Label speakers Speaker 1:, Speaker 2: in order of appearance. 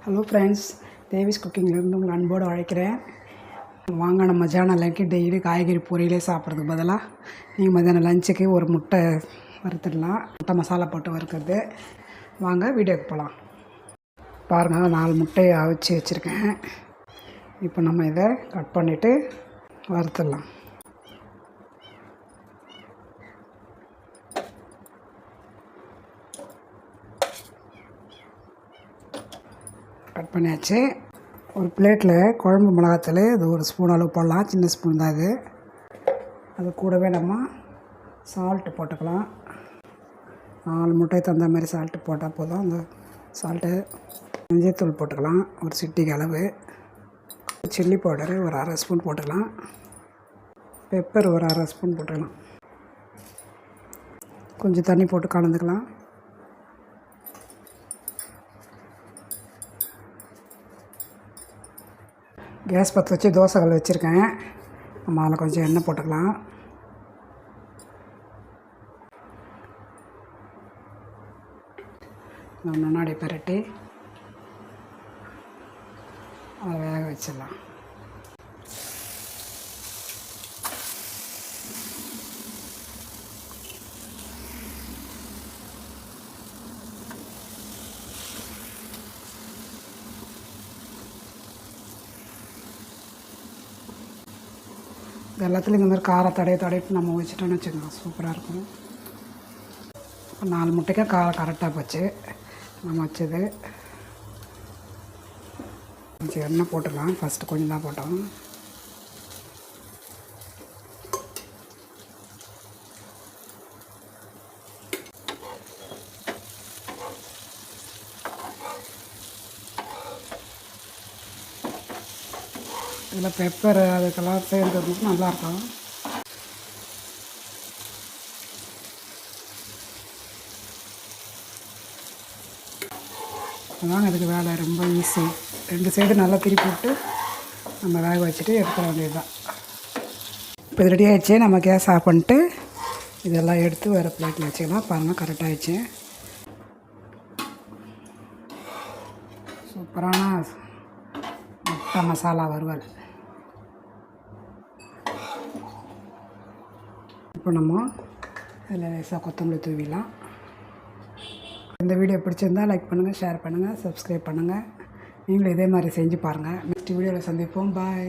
Speaker 1: Hello friends, Devi's குக்கிங்லேருந்து உங்களை அன்போடு அழைக்கிறேன். வாங்க, நம்ம சேனலுக்கு டெய்லி காய்கறி பொரியலே சாப்பிட்றதுக்கு பதிலாக நீங்கள் மத்தியானம் லஞ்சுக்கு ஒரு முட்டை வறுத்துடலாம். முட்டை மசாலா போட்டு வறுக்கிறது. வாங்க வீடியோக்கு போகலாம். பாருங்கள், 4 முட்டையை அவிச்சு வச்சுருக்கேன். இப்போ நம்ம இதை கட் பண்ணிவிட்டு வறுத்துடலாம். கட் பண்ணியாச்சு. ஒரு பிளேட்டில் குழம்பு மிளகாத்தூள் இது ஒரு ஸ்பூன் அளவு போடலாம். சின்ன ஸ்பூன் தான் இது. அது கூடவே நம்ம சால்ட்டு போட்டுக்கலாம். 4 முட்டைக்கு தகுந்த மாதிரி சால்ட்டு போட்டால் போதும். அந்த சால்ட்டு மஞ்சத்தூள் போட்டுக்கலாம் ஒரு சிட்டிக்கு அளவு. சில்லி பவுடரு ஒரு 1/2 ஸ்பூன் போட்டுக்கலாம். பெப்பர் ஒரு 1/2 ஸ்பூன் போட்டுக்கலாம். கொஞ்சம் தண்ணி போட்டு கலந்துக்கலாம். கேஸ் பற்ற வச்சு தோசை கல் வச்சுருக்கேன். நம்ம அதில் கொஞ்சம் எண்ணெய் போட்டுக்கலாம். நம்ம முன்னாடி பரட்டி அதை வேக வச்சிடலாம். எல்லாத்துலேயும் இந்த மாதிரி காரம் தடவிட்டு நம்ம வச்சுட்டோன்னு வச்சுக்கோங்க, சூப்பராக இருக்கும். 4 முட்டைக்கே காரம் கரெக்டாக போச்சு. நம்ம வச்சது கொஞ்சம் எண்ணெய் போட்டுடலாம். ஃபஸ்ட்டு கொஞ்சம் தான் போட்டோம். இதில் பெப்பர் அதுக்கெல்லாம் சேர்ந்ததுக்கு நல்லாயிருக்கும். அதுதாங்க இதுக்கு வேலை ரொம்ப ஈஸி. 2 சைடு நல்லா திருப்பி விட்டு நம்ம வேக வச்சுட்டு எடுத்துட வேண்டியது தான். இப்போ இது ரெடி ஆகிடுச்சு. நம்ம கேஸ் ஆஃப் பண்ணிட்டு இதெல்லாம் எடுத்து வேறு பிளேட்டில் வச்சுக்கலாம். பாருங்கள், கரெக்டாகிடுச்சு. சூப்பரான முட்டை மசாலா வறுவல். இப்போ நம்ம இதில் லேசாக கொத்தமல்லி தூவிடலாம். இந்த வீடியோ பிடிச்சிருந்தால் லைக் பண்ணுங்கள், ஷேர் பண்ணுங்கள், சப்ஸ்கிரைப் பண்ணுங்கள். நீங்களும் இதே மாதிரி செஞ்சு பாருங்கள். நெக்ஸ்ட் வீடியோவில் சந்திப்போம். பாய்.